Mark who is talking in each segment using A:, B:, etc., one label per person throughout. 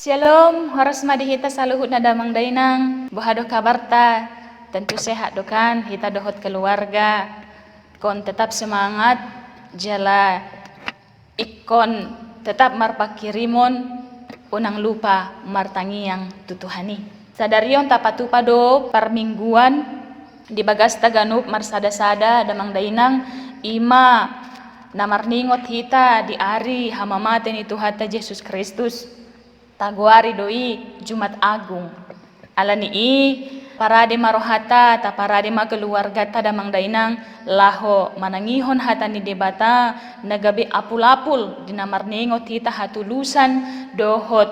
A: Shalom, horas madihita saluhut na damang dainang, buhado kabarta, tentu sehat dokan, hita dohot keluarga, kon tetap semangat, jala ikon tetap marpakirimon, unang lupa martangi yang tutuhani. Sadarion tapatupa do parmingguan, di bagas taganup marsada-sada damang dainang, ima namarningot hita di ari hamamate ni Tuhata Yesus Kristus. Taguari doi Jumat Agung. Alani parade marohata ta parade makeluarga ta damang dainang laho manangihon hata ni debata nagabe apul-apul dinamarningot hita hatulusan dohot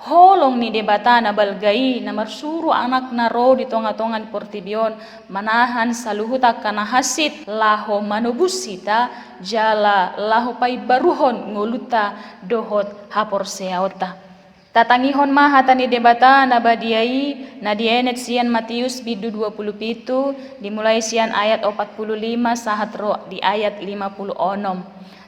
A: holong ni debata na balgai na marsuru anak na ro di tonga-tongan portibion manahan saluhuta kana hasit laho manubus hita jala laho pay baruhon nguluta dohot hapor seaota. Tatangihon hata ni debata na badiai na dienet sian Matius bidu 27 dimulai sian ayat 45 sahat ro di ayat 56.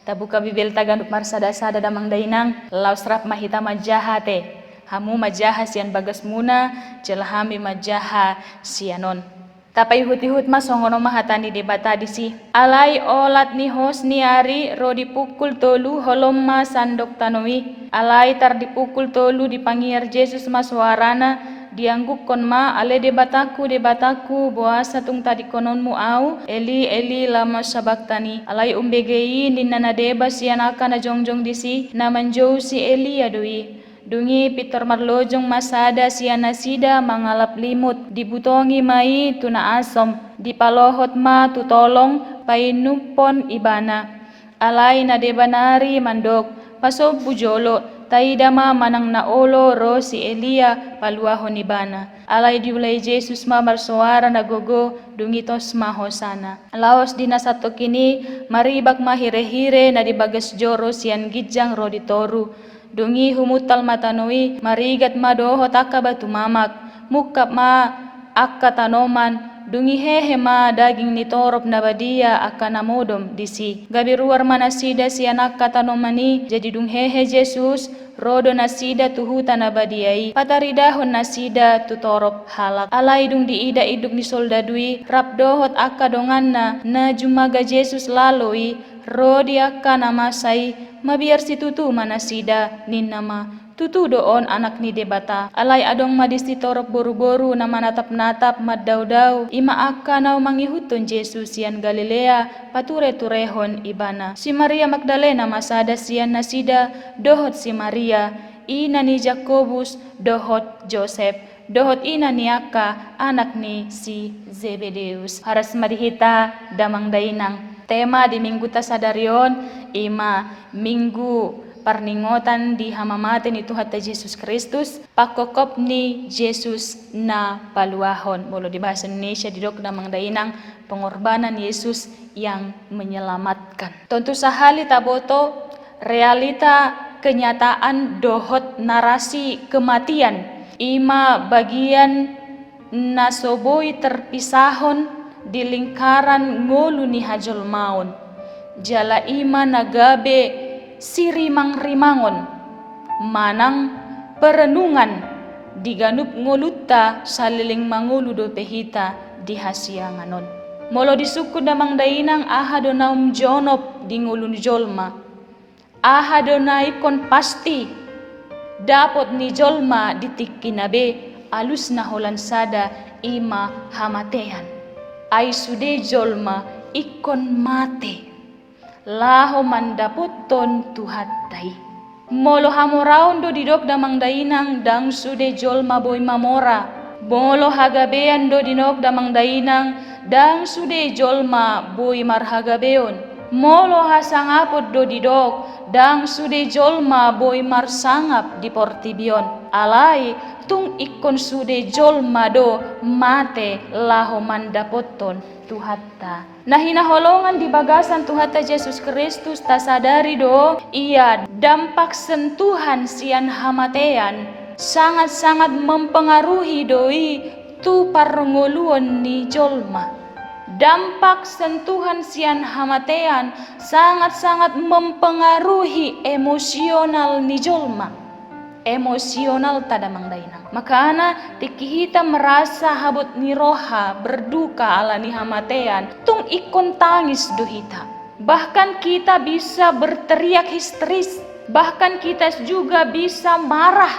A: Tabuka bibel taganup marsada-sada damang dainang lausrap mahita majahate hamu majaha sian bagas muna celahami majaha sianon. Tapay hut-hut songono mahatani debata disi alai olat ni hos ni ari ro dipukul tolu holomma sandok tanoi alai tar dipukul tolu dipanggir Yesus maswarana diangguk kon ma ale debataku boa satung tadi kononmu au Eli lama sabaktani alai umbegei ninana deba sianaka na jongjong disi na manjou si Eli adui dungi pitor marlojong masada siana sida mangalap limut dibutongi mai tuna asom dipalohot ma tutolong painupon ibana alai na debanari mandok pasob bujolo taidama manang naolo ro si Elia paluahon ibana alai diulai Yesus ma marsuara nagogo dungi tos ma hosana laos dinasato kini maribak mahire-hire na dibagas joro sian gijang ro ditoru dungi humutal matanoi marigat madohot akka batu mamak mukap ma akka tanoman dungi hehe ma daging nitorop na badia akka namodom disi gabiruar manasida si anak katanomani jadi dung hehe Yesus rodo nasida tuhuta na badiai pataridahon nasida tutorop halak alai dung diida iduk ni soldadui rapdohot akka donganna na jumaga Yesus laloi rodi akka namasai mabiar si tutu manasida ninnama tutu doon anak ni debata alai adong madisti torop boru-boru na manatap-natap maddaw-daw ima akka naw mangihuton Yesus sian Galilea pature-turehon ibana si Maria Magdalena masada sian nasida dohot si Maria ina ni Jakobus dohot Joseph dohot ina ni akka anak ni si Zebedeus haras marihita damang dainang tema di minggu tasadarion ima minggu parningotan di hamamate ni Tuhata Yesus Kristus pakokop ni Yesus na paluahon molo di bahasa Indonesia didok damang dainang pengorbanan Yesus yang menyelamatkan tentu sahali taboto realita kenyataan dohot narasi kematian ima bagian nasoboi terpisahon di lingkaran ngolu ni hajol maun jala ima nagabe sirimang-rimangon manang perenungan diganup ngoluta saliling mangulu do pehita di hasianganon molo disuku damang dainang aha do naum jonop di ngulun jolma aha do naikon pasti dapot ni jolma ditikinabe alus na holan sada ima hamatean ay sude jolma ikon mate laho mandaputon tuhatai molo hamoraon do didok damang dainang dang sude jolma boy mamora molo hagabean do dinok damang dainang dang sude jolma boy marhagabeon molo hasangapot do didok dang sude jolma boy marsangap di portibion alai tung ikon sude jolma do mate laho mandapoton Tuhata nah hinaholongan di bagasan Tuhata Yesus Kristus tasadari do ia dampak sentuhan sian hamatean sangat-sangat mempengaruhi doi tu parngoluon ni jolma dampak sentuhan sian hamatean sangat-sangat mempengaruhi emosional ni jolma emosional tada mangdainang. Makana tiki hita merasa habut niroha berduka ala ni hamatean, tung ikon tangis do hita. Bahkan kita bisa berteriak histeris, bahkan kita juga bisa marah,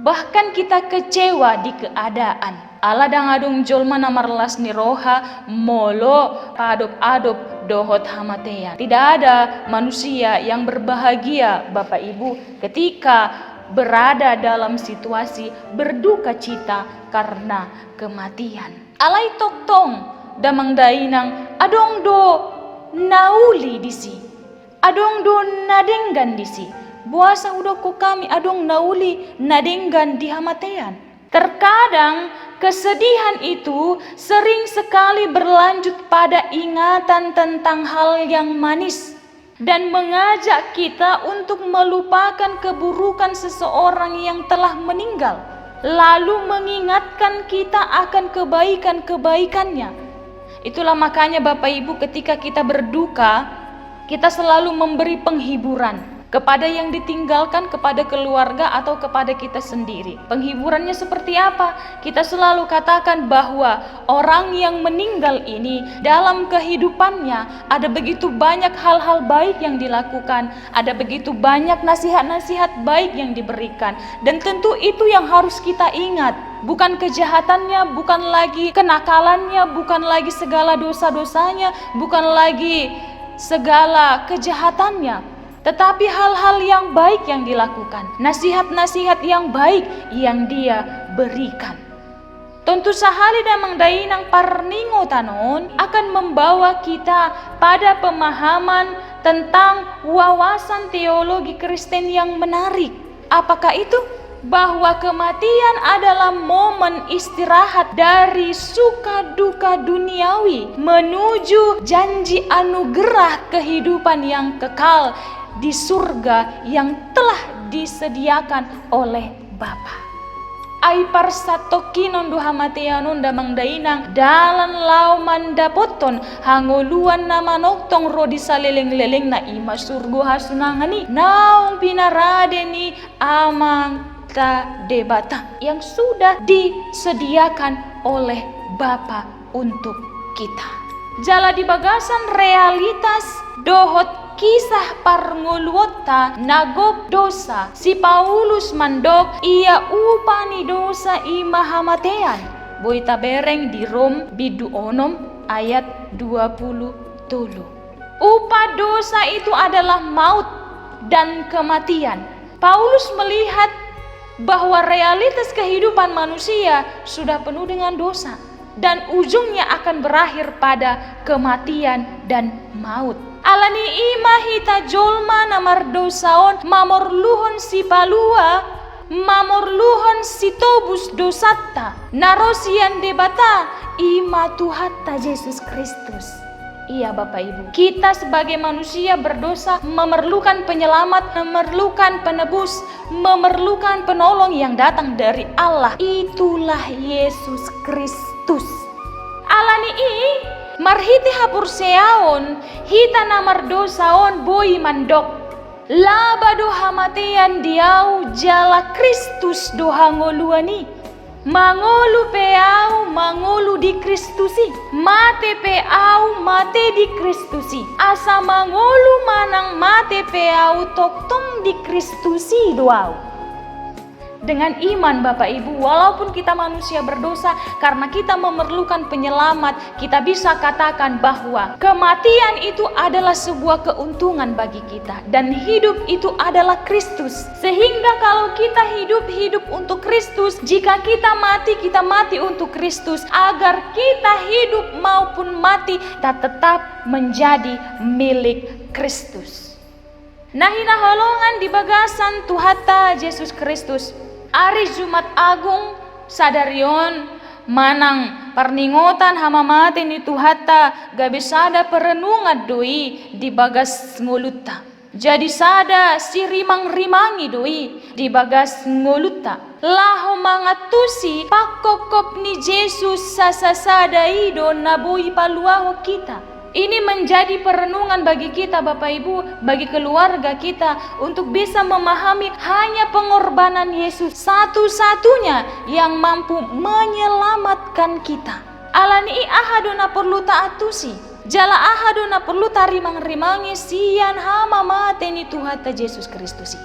A: bahkan kita kecewa di keadaan. Ala dangadung jolma namarlas niroha molo padop-adop dohot hamatean. Tidak ada manusia yang berbahagia Bapak Ibu ketika berada dalam situasi berduka cita karena kematian. Alai toktong damang dainang adong do nauli disi, adong do nadenggan disi. Buasa udoko kami adong nauli nadenggan di hamatean. Terkadang kesedihan itu sering sekali berlanjut pada ingatan tentang hal yang manis dan mengajak kita untuk melupakan keburukan seseorang yang telah meninggal, lalu mengingatkan kita akan kebaikan-kebaikannya. Itulah makanya Bapak Ibu, ketika kita berduka, kita selalu memberi penghiburan kepada yang ditinggalkan, kepada keluarga atau kepada kita sendiri. Penghiburannya seperti apa? Kita selalu katakan bahwa orang yang meninggal ini dalam kehidupannya ada begitu banyak hal-hal baik yang dilakukan, ada begitu banyak nasihat-nasihat baik yang diberikan, dan tentu itu yang harus kita ingat. Bukan kejahatannya, bukan lagi kenakalannya, bukan lagi segala dosa-dosanya, bukan lagi segala kejahatannya, tetapi hal-hal yang baik yang dilakukan, nasihat-nasihat yang baik yang dia berikan. Tentu sahali damang dainang parningo tanon akan membawa kita pada pemahaman tentang wawasan teologi Kristen yang menarik. Apakah itu? Bahwa kematian adalah momen istirahat dari suka duka duniawi menuju janji anugerah kehidupan yang kekal di surga yang telah disediakan oleh Bapa. Ai parsatokinon do hamateanon damang dainang dalan lau mandapoton hangoluan nama noktong rodi saleleng-leleng na ima surgo hasunangani naung pinaradeni amang ta debata yang sudah disediakan oleh Bapa untuk kita. Jala di bagasan realitas dohot kisah parnguluota nagop dosa si Paulus mandok ia upani dosa ima hamatean. Boita bereng di Rom bidu onom ayat 20. Upah dosa itu adalah maut dan kematian. Paulus melihat bahwa realitas kehidupan manusia sudah penuh dengan dosa dan ujungnya akan berakhir pada kematian dan maut. Alani ima hita jolma namar dosaon mamorluhon si palua, mamorluhon si tobus dosatta narosian debata ima tuhatta Yesus Kristus. Iya Bapak Ibu, kita sebagai manusia berdosa memerlukan penyelamat, memerlukan penebus, memerlukan penolong yang datang dari Allah. Itulah Yesus Kristus. Alani marhiti hapurseaon hita namar dosaon boi mandok labado hamatean diau jala Kristus dohangoluani mangolu peau mangolu di Kristusi mate peau mate di Kristusi asa mangolu manang mate peau toktong di Kristusi doau. Dengan iman Bapak Ibu, walaupun kita manusia berdosa, karena kita memerlukan penyelamat, kita bisa katakan bahwa kematian itu adalah sebuah keuntungan bagi kita, dan hidup itu adalah Kristus. Sehingga kalau kita hidup untuk Kristus, jika kita mati untuk Kristus, agar kita hidup maupun mati, kita tetap menjadi milik Kristus. Nahina holongan di bagasan Tuhata Yesus Kristus. Ari Jumat Agung sadarion manang parningotan hamamate ni Tuhata gabe sada perenungan doi di bagas ngoluta. Jadi sada si rimang-rimangi doi di bagas ngoluta. Laho mangatusi pakokop ni Yesus sasasada ido nabui paluaho kita. Ini menjadi perenungan bagi kita Bapak Ibu, bagi keluarga kita untuk bisa memahami hanya pengorbanan Yesus satu-satunya yang mampu menyelamatkan kita. Alani ahaduna perlu taatusi. Jala ahaduna perlu tarimang-rimangi sian hama mateni Tuhan ta Yesus Kristus.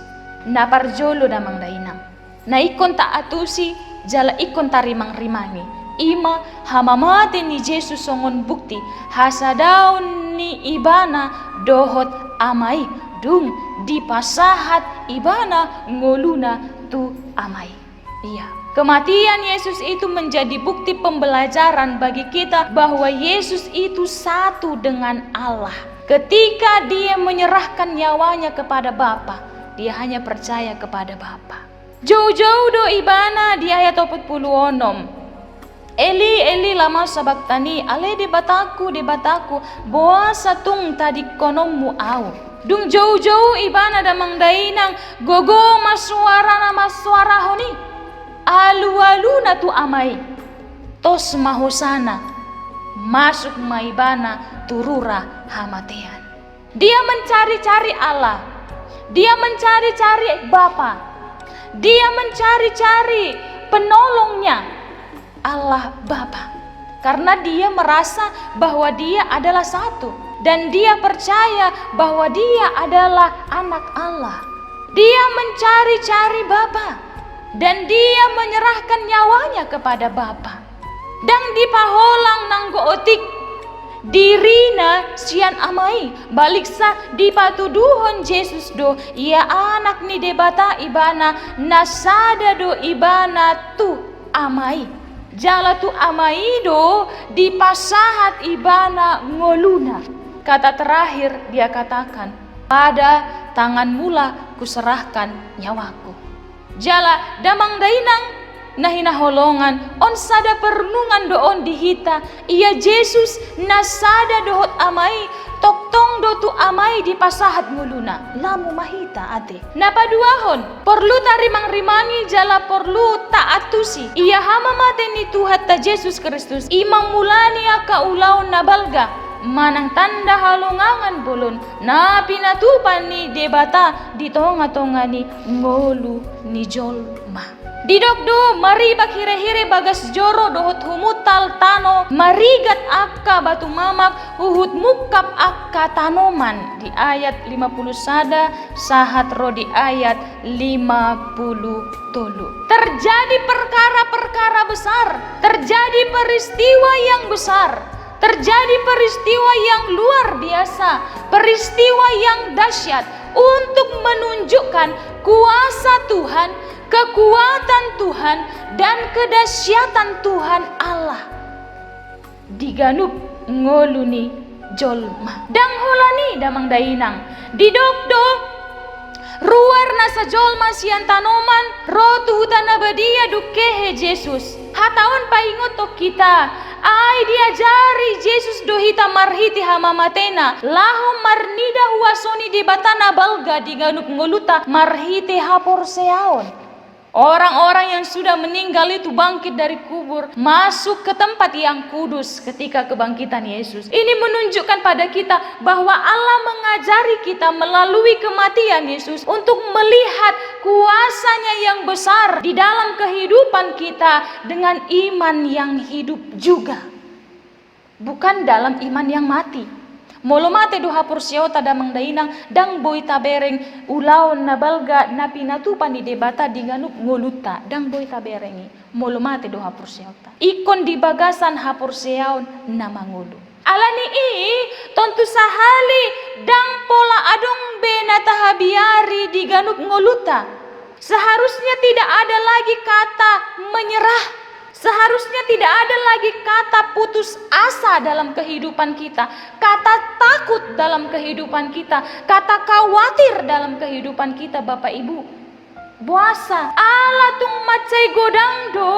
A: Na parjolo damang dainang. Na ikon taatusi, jala ikon tarimang-rimangi. Ima hamamate ni Jesus songon bukti hasadaun ni ibana dohot amai dung dipasahat ibana ngoluna tu amai. Iya, kematian Yesus itu menjadi bukti pembelajaran bagi kita bahwa Yesus itu satu dengan Allah. Ketika dia menyerahkan nyawanya kepada Bapa, dia hanya percaya kepada Bapa. Jauh-jauh do ibana di ayat 46. Eli, Eli lama sabaktani, ale de bataku, boa satung tadi konommu au. Dung jauh-jauh ibana damang dainang, gogo masuara honi. Alu-alu na tu amai. Tos mahusana, masuk maibana turura hamatean. Dia mencari-cari Allah. Dia mencari-cari Bapa. Dia mencari-cari penolongnya. Allah Bapa, karena dia merasa bahwa dia adalah satu dan dia percaya bahwa dia adalah anak Allah. Dia mencari-cari Bapa dan dia menyerahkan nyawanya kepada Bapa. Dan dipaholang nanggo otik dirina sian amai baliksa dipatuduhon Yesus do ia anak ni debata ibana nasada do ibana tu amai. Jala tu amaido dipasahat ibana ngoluna. Kata terakhir dia katakan, pada tangan mula kuserahkan nyawaku. Jala damang dainang nahina holongan on sada perenungan doon dihita. Ia Yesus nasada dohot amai toktong do tu amai dipasahat ngoluna. Lamu mahita ate. Napa duahon? Perlu tarimang-rimangi jala perlu taatusi. Ia hama mateni Tuhan ta Yesus Kristus. Imang mulani aka ulaon nabalga. Manang tanda halongangan bolon. Na pinatupan ni debata di tonga-tonga ni ngolu ni jolma. Didokdo maribak hire-hire bagas joro dohot humutal tano marigat akka batu mamak huhut mukap akka tanoman di ayat 50 sada sahat ro di ayat 50 tolu. Terjadi perkara-perkara besar, terjadi peristiwa yang besar, terjadi peristiwa yang luar biasa, peristiwa yang dahsyat untuk menunjukkan kuasa Tuhan, kekuatan Tuhan dan kedahsyatan Tuhan Allah. Diganup ngoluni jolma. Dang holani damang dainang. Didokdo ruar nasa jolma sian tanoman rotu hutan abadia dukehe Yesus. Hataon paingoto kita. Ai diajari Yesus dohita marhiti hamamatena. Lahom marnida huasoni di batana balga diganup ngoluta marhiti hapor seaon. Orang-orang yang sudah meninggal itu bangkit dari kubur, masuk ke tempat yang kudus ketika kebangkitan Yesus. Ini menunjukkan pada kita bahwa Allah mengajari kita melalui kematian Yesus untuk melihat kuasanya yang besar di dalam kehidupan kita dengan iman yang hidup juga. Bukan dalam iman yang mati. Molomate doha porsiota damang dainang dang boy tabereng ulaon na balga na pinatupan ni debata diganup ngoluta dang boy taberengi molomate doha porsiota ikon di bagasan ha porsiaon na mangulu alani tontu sahali dang pola adong benata habiari diganup ngoluta. Seharusnya tidak ada lagi kata menyerah. Seharusnya tidak ada lagi kata putus asa dalam kehidupan kita, kata takut dalam kehidupan kita, kata khawatir dalam kehidupan kita, Bapak Ibu. Buasa ala tung macai godang do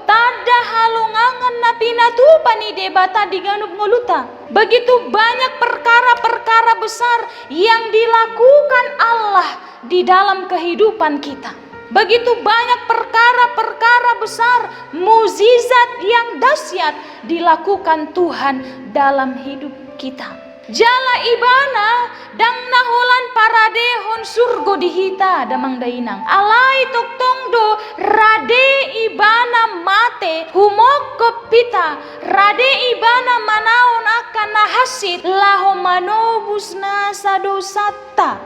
A: tada halungangan na pinatupan ni debata diganup ngoluta. Begitu banyak perkara-perkara besar yang dilakukan Allah di dalam kehidupan kita. Begitu banyak perkara-perkara besar, mukjizat yang dahsyat dilakukan Tuhan dalam hidup kita. Jala ibana dang naholan paradehon surgo dihita damang dainang. Alai tok tongdo rade ibana mate humok kopita. Rade ibana manaon akan nahasit laho manobus na sadosata.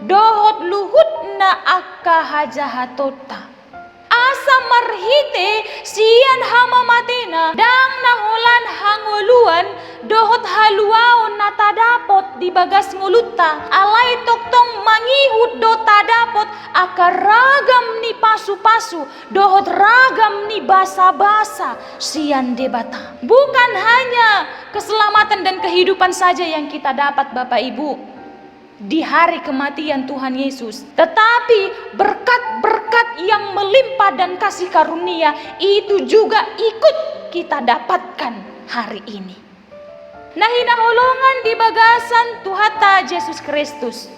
A: Dohot luhut na akka hajahatota. Asa marhite sian hama matena dang naholan hanguluan dohot haluaon na tadapot di bagas nguluta. Alai toktong mangihut do tadapot akaragam ni pasu-pasu dohot ragam ni basa-basa sian debata. Bukan hanya keselamatan dan kehidupan saja yang kita dapat Bapak Ibu di hari kematian Tuhan Yesus, tetapi berkat-berkat yang melimpah dan kasih karunia itu juga ikut kita dapatkan hari ini. Nah, hinaholongan di bagasan Tuhata Yesus Kristus.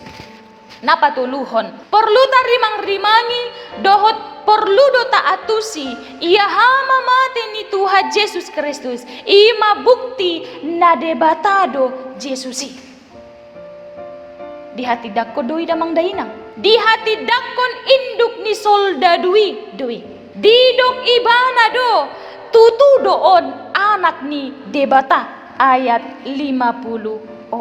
A: Napa tuluhon? Perlu tarimang-rimangi dohot perlu dota atusi ia hama mate ni Tuhan Yesus Kristus. Ima bukti na debatado Yesusi. Di hati dakko doi damang dainang. Di hati dakkon induk ni solda dui. Didok ibana do tutu doon anak ni debata ayat 54.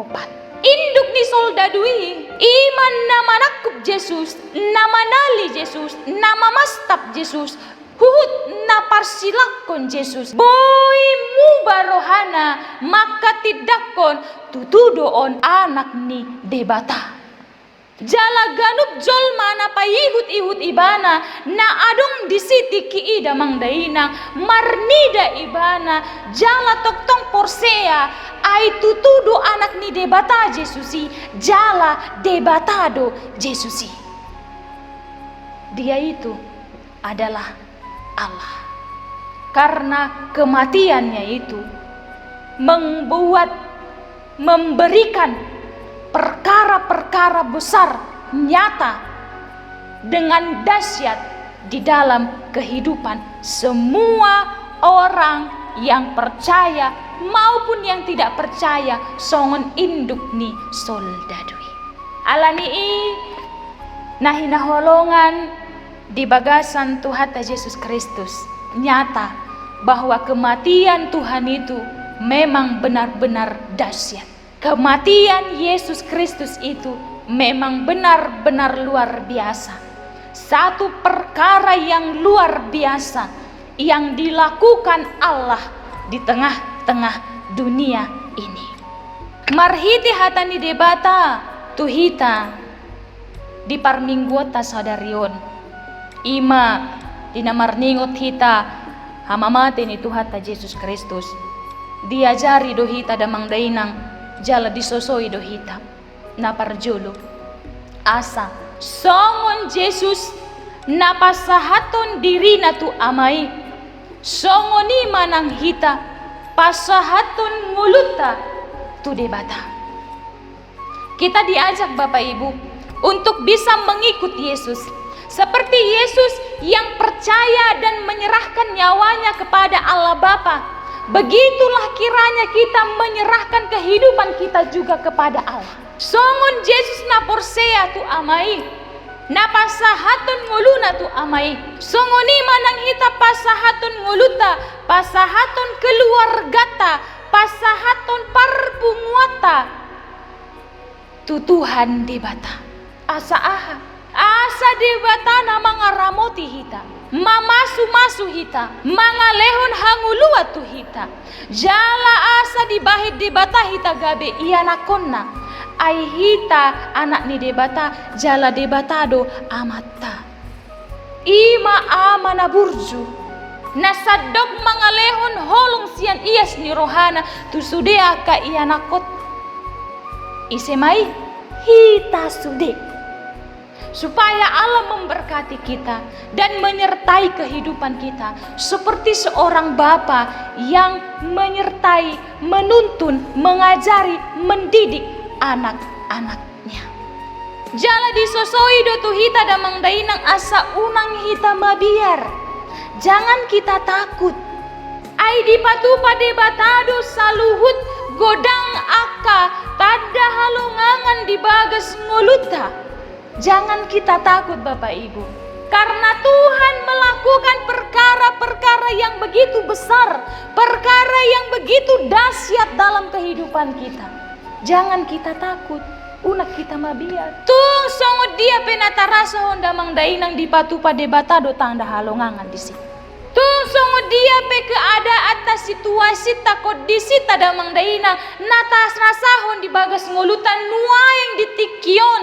A: Induk ni solda dui iman nama nakup Jesus, nama nali Jesus, nama mastap Jesus. Huhut na parsilakon Jesus. Boy mu barohana maka tidakon tutudoon anak ni debata. Jala ganup jolma na paihut-ihut ibana na adong disiti kiida mangdainang marnida ibana jala toktong porsea ay tutudo anak ni debata Jesusi jala debatado Jesusi. Dia itu adalah Allah. Karena kematiannya itu memberikan perkara-perkara besar nyata dengan dahsyat di dalam kehidupan semua orang yang percaya maupun yang tidak percaya songon induk ni soldadui. Alani nahinaholongan di bagasan Tuhan Yesus Kristus nyata bahwa kematian Tuhan itu memang benar-benar dahsyat. Kematian Yesus Kristus itu memang benar-benar luar biasa. Satu perkara yang luar biasa yang dilakukan Allah di tengah-tengah dunia ini. Marhiti hatani debata tuhita di parmingguota sadarion. Ima dinamarningot hita hamamate ni Tuhan Yesus Kristus. Diajari do hita damang dainang jala disosoi do hita naparjolo. Asa songon Yesus napasahaton diri na tu amai. Songoni manang hita pasahaton nguluta tu debata. Kita diajak Bapak Ibu untuk bisa mengikut Yesus. Seperti Yesus yang percaya dan menyerahkan nyawanya kepada Allah Bapa, begitulah kiranya kita menyerahkan kehidupan kita juga kepada Allah. Songon Yesus na porsea tu amai, na pasahaton nguluna tu amai. Songoni manang hita pasahaton nguluta, pasahaton keluargata, pasahaton parpunguata. Tu Tuhan debata. Asa debata na mga ramoti hita, mamasu-masu hita, mga lehon hangulua tu hita. Jala asa dibahid debata hita gabe ianakonna, ay hita anak ni debata jala debatado amata. Ima ama na burju, nasadok mga lehon holong sian ias ni rohana tu sudea ka ianakot. Isemai hita sude. Supaya Allah memberkati kita dan menyertai kehidupan kita seperti seorang bapa yang menyertai, menuntun, mengajari, mendidik anak-anaknya. Jala disosoi do tu hita damang dainang asa unang hita mabiar. Jangan kita takut. Ai dipatu pade batado saluhut godang aka tada halongangan di bagas nguluta. Jangan kita takut Bapak Ibu, karena Tuhan melakukan perkara-perkara yang begitu besar, perkara yang begitu dahsyat dalam kehidupan kita. Jangan kita takut, unak kita mabiat. Tung songot dia penatarasa honda mangdainang di patu pada batado tanda halongangan di sini. Tung songot dia pe keadaan atas situasi takut disi tada mangdainang natas nasahon di bagas ngulutan nuaeng di tikion.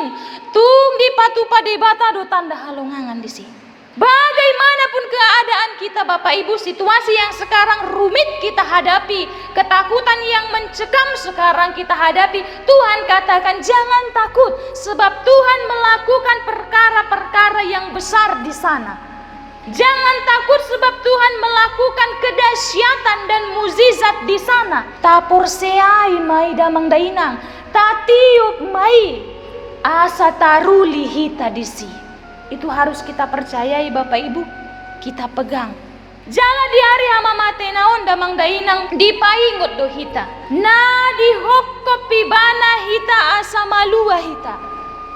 A: Tung di patu pada batado tanda halongangan di sini. Bagaimanapun keadaan kita Bapak Ibu, situasi yang sekarang rumit kita hadapi, ketakutan yang mencekam sekarang kita hadapi, Tuhan katakan jangan takut, sebab Tuhan melakukan perkara-perkara yang besar di sana. Jangan takut sebab Tuhan melakukan kedahsyatan dan mukjizat di sana. Tapor seai mai damang dainang, tatiup mai asa taruli hita disi. Itu harus kita percayai Bapak Ibu, kita pegang. Jala di hari hama mate naon damang dainang dipaingot do hita. Na di hokko pibana hita asa malua hita.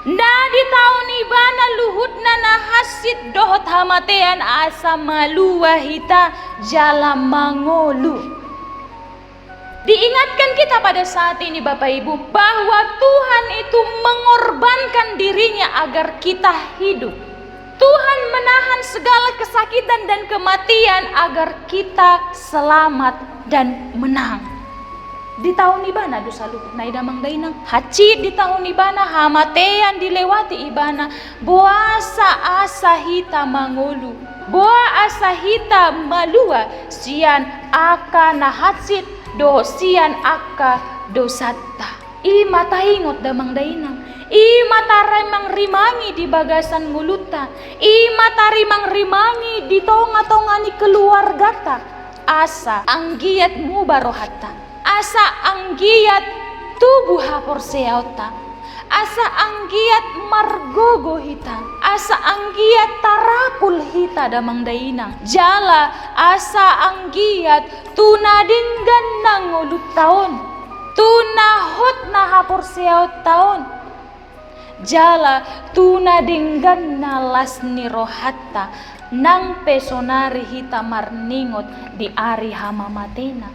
A: Na di tahun ibana luhut na hasit dohot hamatean asa malua hita jala mangolu. Diingatkan kita pada saat ini Bapak Ibu bahwa Tuhan itu mengorbankan dirinya agar kita hidup. Tuhan menahan segala kesakitan dan kematian agar kita selamat dan menang. Di tahun ibana dosa luhut na idamang dainang haci di tahun ibana hamatean dilewati ibana boasa asa hita mangolu boa asa hita malua sian aka na hatsit do sian aka dosatta i mata ingot damang dainang i mata remang rimangi di bagasan nguluta i mata rimang rimangi di tonga-tongani keluargata asa anggiat mu barohatta asa anggiat tubuh hapor seauta asa anggiat margogo hita asa anggiat tarapul hita damang dainang jala asa anggiat tunadinggan nang ulut taon tunahot na hapor seaut taon jala tunadinggan na lasni rohatta nang pesonari hita marningot di ari hama matena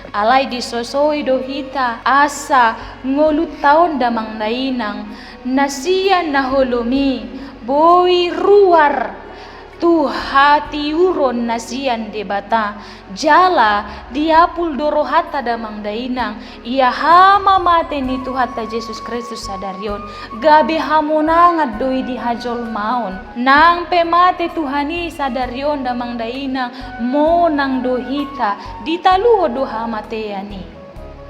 A: alay disosoi do hita asa ngulut taon damang dainang nasian naholomi boi ruar tu hati uron nasian debata jala diapul dorohata damang dainang ia hama mate ni Tuhan Yesus Kristus sadarion gabe hamonangat doi di hajol maun nang pemate Tuhani sadarion damang dainang monang dohita ditaluho do hamateani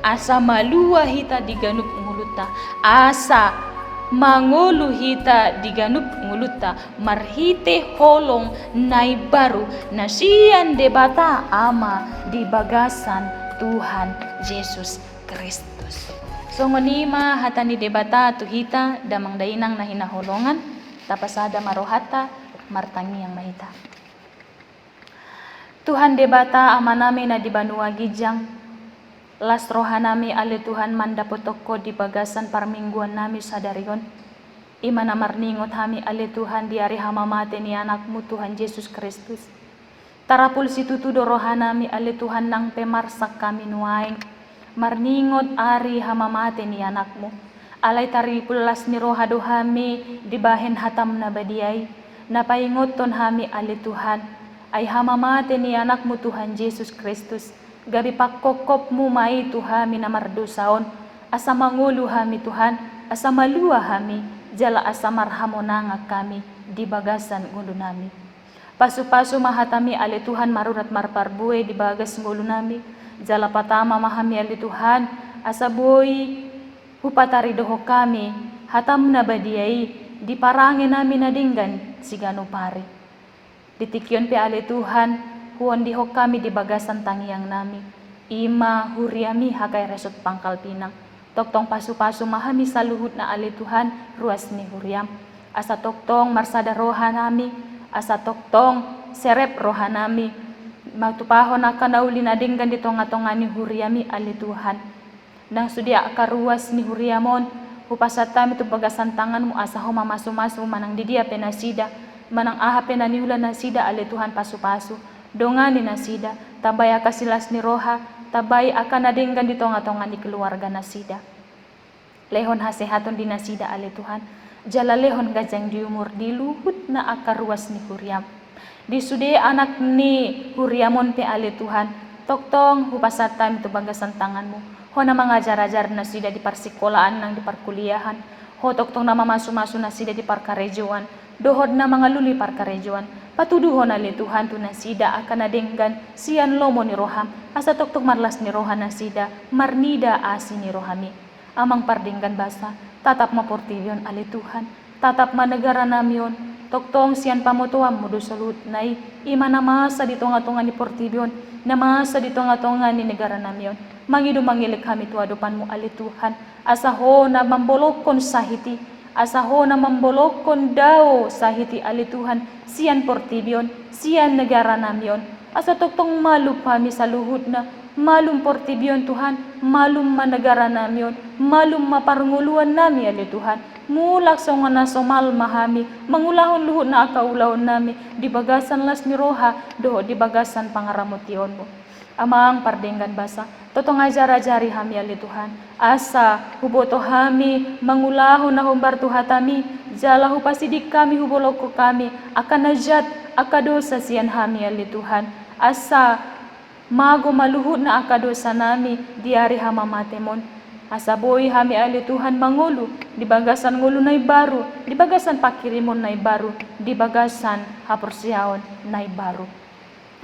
A: asa malua hita diganup nguluta asa mangolu hita diganup nguluta marhite holong nai baru nasian debata ama di bagasan Tuhan Yesus Kristus. Songonima hatani debata tu hita damang dainang na hinaholongan tapasada marohata martangi yang mahita. Tuhan debata ama nami na di banua gijang las rohanami ale Tuhan mandapotoko di bagasan parmingguan nami sadarion imana marningot hami ale Tuhan di hari hamamate ni anakmu Tuhan Yesus Kristus tarapul situtudo rohanami ale Tuhan nang pemarsak kami nuaing marningot ari hamamate ni anakmu alay taripulas ni rohado hami di bahen hatam na badiay napaingoton hami ale Tuhan ay hamamate ni anakmu Tuhan Yesus Kristus gabi pakokop mu mai Tuhan minamardusaon asa mangulu hami Tuhan asa malua hami jala asa marhamonanga kami di bagasan ngulu nami pasu-pasu mahatami ale Tuhan marurat marparbue di bagas ngulu nami jala patama mahami ale Tuhan asa boy hupatari doho kami hatam na badiai di parangi nami nadinggan sigano pare ditikyon pe ale Tuhan huon dihok kami di bagasan tangiang nami ima huriami hakay resot pangkal pinang toktong pasu-pasu mahami saluhut na ali Tuhan ruas ni huriam asa toktong marsada roha nami asa toktong serep roha nami matupahon akan nauli nadinggan di tonga-tonga ni huriami ali Tuhan nang sudia akaruas ni huriamon, hupasatami tu bagasan tanganmu asaho mamasu-masu manang didia penasida, manang aha penaniula nasida ale Tuhan pasu-pasu, dongani nasida, tabay akasilas ni roha, tabay akan nadinggan di tonga-tonga ni keluarga nasida. Lehon hasehaton di nasida ale Tuhan, jala lehon gajang di umur di luhut na akaruas ni huriam. Di sude anak ni huriamon pe ale Tuhan, toktong hupasatam itu bagasan tanganmu. Ho na mga ajar-ajar na sida di parsikolaan nang di parkuliahan. Ho toktong na mamasu-masu na sida di parkarejuan. Dohod na mga luli parkarejuan. Patuduhon ale Tuhan tu na sida akan nadenggan sian lomo ni roham. Asa toktong marlas ni rohan na sida, marnida asi ni rohami. Amang pardenggan basa, tatap maportilyon ale Tuhan. Tatap manegara namyon, toktong sian pamotuam mudo salut nai ima namasa di tonga-tonga ni portibyon, namasa di tonga-tonga ni negara namyon. Mangidu mangilik kami tuadupanmu ale Tuhan, asaho na mambolokon sahiti, asaho na mambolokon dao sahiti ale Tuhan, sian portibyon, sian negara namyon. Asa toktong malu kami sa luhut na malum portibyon Tuhan, malum manegara namyon, malum maparnguluan nami ale Tuhan. Mulak songa na somal mahami, mangulahon luhut na akaulahon nami, di bagasan las ni roha, doho di bagasan pangaramotion mo. Amang pardenggan basa, totong ajar-ajari hami ali Tuhan, asa huboto hami, mangulahon na humbar tuhatami, jala hupasidik kami huboloko kami, akan najat, akadosa siyan hami ali Tuhan, asa mago maluhut na akadosa nami, diari hamamatemon. Asaboy hami ali Tuhan mangulu, di bagasan ngulu nay baru, di bagasan pakirimon nay baru, di bagasan haporsiaon nay baru.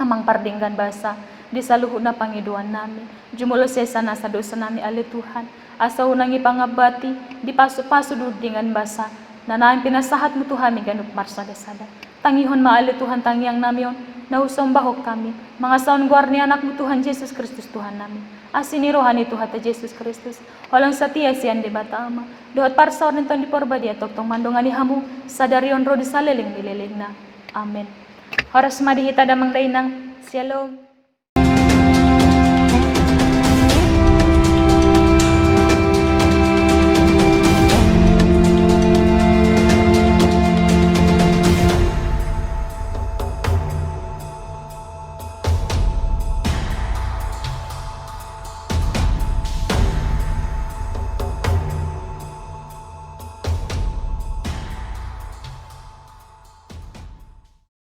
A: Amang pardinggan basa, di saluhut na pangiduan nami, jumulo sesa na sa dosa nami ali Tuhan, asa unang ipangabati, di paso-paso dudingan basa, na namin pinasahat mo Tuhan mi ganuk marsada-sada. Tangihon maali Tuhan tangiang namion, nausong bahok kami, mga saon guarni anak mo Tuhan Jesus Kristus Tuhan namin. Asini rohani Tuhan ta Jesus Kristus, walang satia siyan di batama, dohat parsaon nitong di porbadia toktong mandongani hamu, sadarion ro di saliling nililig na. Amen. Horas madihita damang dainang, Shalom.